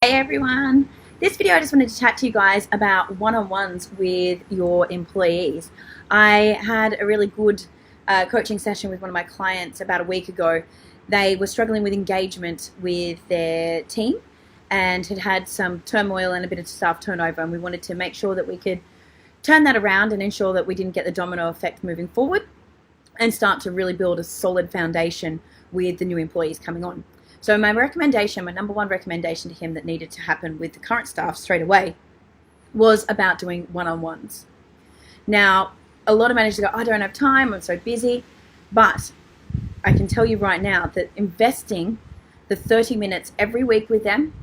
Hey everyone, this video I just wanted to chat to you guys about one-on-ones with your employees. I had a really good coaching session with one of my clients about a week ago. They were struggling with engagement with their team and had had some turmoil and a bit of staff turnover, and we wanted to make sure that we could turn that around and ensure that we didn't get the domino effect moving forward and start to really build a solid foundation with the new employees coming on. So my number one recommendation to him that needed to happen with the current staff straight away was about doing one-on-ones. Now, a lot of managers go, I don't have time, I'm so busy, but I can tell you right now that investing the 30 minutes every week with them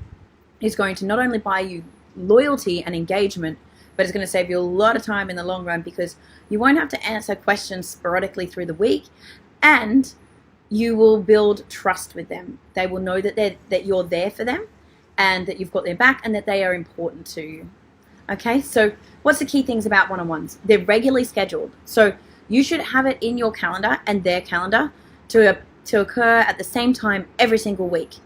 is going to not only buy you loyalty and engagement, but it's going to save you a lot of time in the long run because you won't have to answer questions sporadically through the week, and you will build trust with them. They will know that you're there for them and that you've got their back and that they are important to you. Okay, so what's the key things about one-on-ones? They're regularly scheduled. So you should have it in your calendar and their calendar to occur at the same time every single week.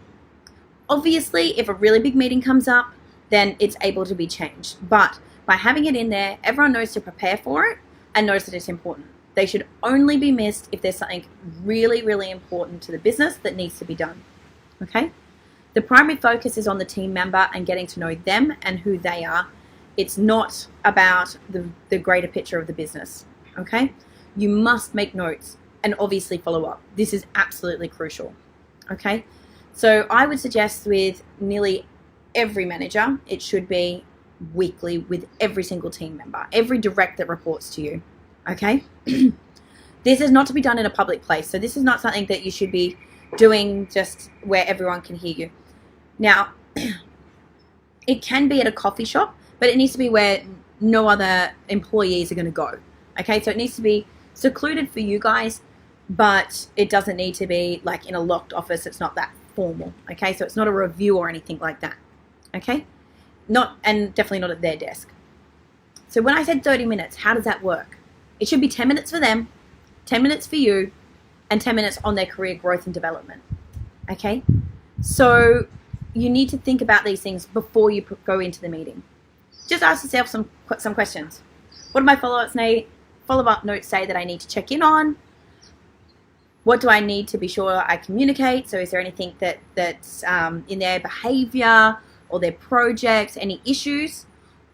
Obviously, if a really big meeting comes up, then it's able to be changed. But by having it in there, everyone knows to prepare for it and knows that it's important. They should only be missed if there's something really, really important to the business that needs to be done. Okay? The primary focus is on the team member and getting to know them and who they are. It's not about the greater picture of the business. Okay? You must make notes and obviously follow up. This is absolutely crucial. Okay? So I would suggest with nearly every manager, it should be weekly with every single team member, every direct that reports to you. Okay? This is not to be done in a public place. So this is not something that you should be doing just where everyone can hear you. Now, it can be at a coffee shop, but it needs to be where no other employees are going to go. Okay? So it needs to be secluded for you guys, but it doesn't need to be like in a locked office. It's not that formal. Okay? So it's not a review or anything like that. Okay? And definitely not at their desk. So when I said 30 minutes, how does that work? It should be 10 minutes for them, 10 minutes for you, and 10 minutes on their career growth and development. Okay? So you need to think about these things before you go into the meeting. Just ask yourself some questions. What do my follow-up notes say that I need to check in on? What do I need to be sure I communicate? So is there anything that's in their behavior or their projects, any issues?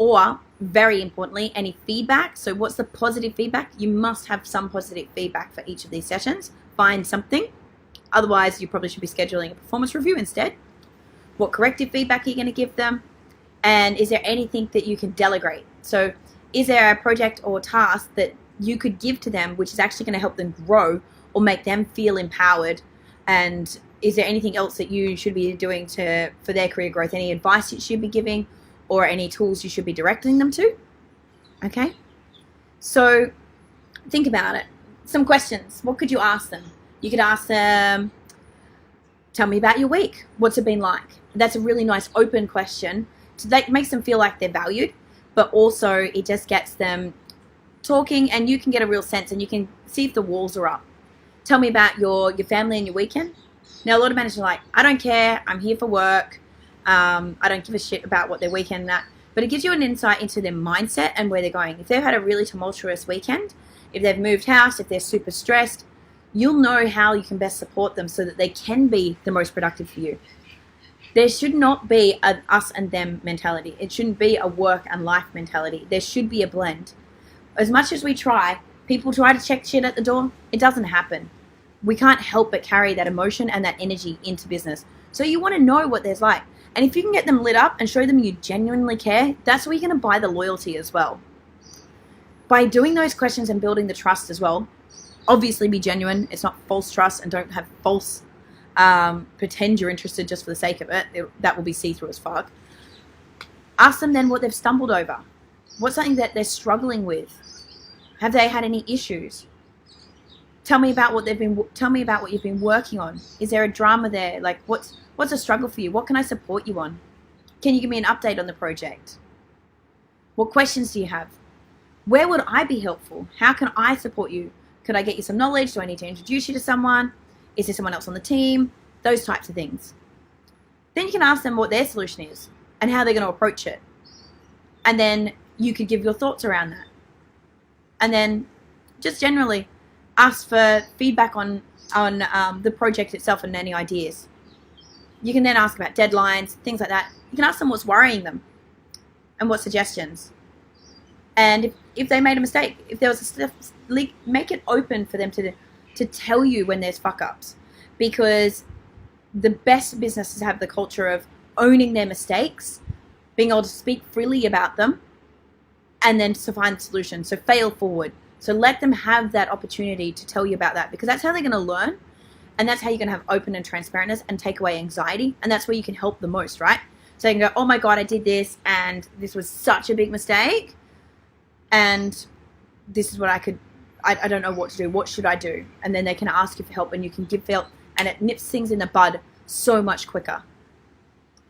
Or, very importantly, any feedback. So what's the positive feedback? You must have some positive feedback for each of these sessions. Find something. Otherwise, you probably should be scheduling a performance review instead. What corrective feedback are you going to give them? And is there anything that you can delegate? So is there a project or task that you could give to them which is actually going to help them grow or make them feel empowered? And is there anything else that you should be doing for their career growth? Any advice you should be giving? Or any tools you should be directing them to? Okay? So think about it. Some questions. What could you ask them? You could ask them, tell me about your week. What's it been like? That's a really nice open question. That makes them feel like they're valued, but also it just gets them talking, and you can get a real sense and you can see if the walls are up. Tell me about your family and your weekend. Now, a lot of managers are like, I don't care. I'm here for work. I don't give a shit about what their weekend and that. But it gives you an insight into their mindset and where they're going. If they've had a really tumultuous weekend, if they've moved house, if they're super stressed, you'll know how you can best support them so that they can be the most productive for you. There should not be an us and them mentality. It shouldn't be a work and life mentality. There should be a blend. As much as we try, people try to check shit at the door. It doesn't happen. We can't help but carry that emotion and that energy into business. So you want to know what there's like. And if you can get them lit up and show them you genuinely care, that's where you're going to buy the loyalty as well. By doing those questions and building the trust as well, obviously be genuine. It's not false trust, and don't have false pretend you're interested just for the sake of it. That will be see-through as fuck. Ask them then what they've stumbled over. What's something that they're struggling with? Have they had any issues? Tell me about what you've been working on. Is there a drama there? Like what's a struggle for you? What can I support you on? Can you give me an update on the project? What questions do you have? Where would I be helpful? How can I support you? Could I get you some knowledge? Do I need to introduce you to someone? Is there someone else on the team? Those types of things. Then you can ask them what their solution is and how they're going to approach it. And then you could give your thoughts around that. And then just generally ask for feedback on the project itself and any ideas. You can then ask about deadlines, things like that. You can ask them what's worrying them and what suggestions. And if they made a mistake, if there was a leak, make it open for them to tell you when there's fuck-ups. Because the best businesses have the culture of owning their mistakes, being able to speak freely about them, and then to find the solution. So fail forward. So let them have that opportunity to tell you about that, because that's how they're going to learn. And that's how you're going to have open and transparentness and take away anxiety. And that's where you can help the most, right? So you can go, oh my God, I did this and this was such a big mistake. And this is what I don't know what to do. What should I do? And then they can ask you for help and you can give help, and it nips things in the bud so much quicker.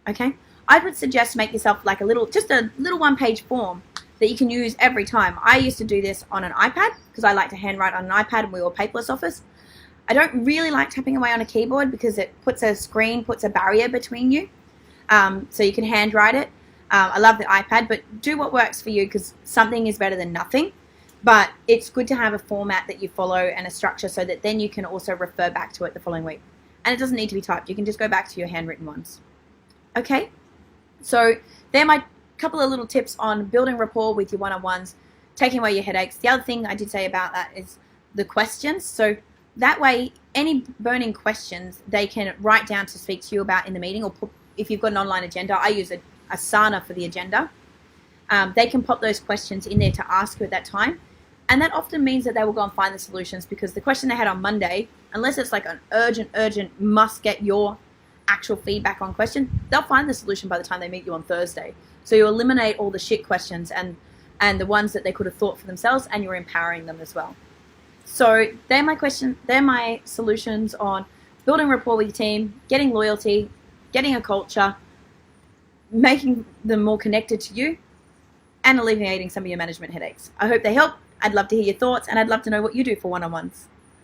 Okay? I would suggest make yourself like just a little one-page form that you can use every time. I used to do this on an iPad because I like to handwrite on an iPad and we were paperless office. I don't really like tapping away on a keyboard because it puts a barrier between you. So you can handwrite it. I love the iPad, but do what works for you, because something is better than nothing. But it's good to have a format that you follow and a structure so that then you can also refer back to it the following week. And it doesn't need to be typed. You can just go back to your handwritten ones. Okay? So they're my couple of little tips on building rapport with your one-on-ones, taking away your headaches. The other thing I did say about that is the questions. So that way, any burning questions they can write down to speak to you about in the meeting, or if you've got an online agenda, I use a Asana for the agenda. They can pop those questions in there to ask you at that time. And that often means that they will go and find the solutions, because the question they had on Monday, unless it's like an urgent, must get your actual feedback on question, they'll find the solution by the time they meet you on Thursday. So you eliminate all the shit questions and the ones that they could have thought for themselves, and you're empowering them as well. So they're my solutions on building rapport with your team, getting loyalty, getting a culture, making them more connected to you, and alleviating some of your management headaches. I hope they help. I'd love to hear your thoughts, and I'd love to know what you do for one-on-ones.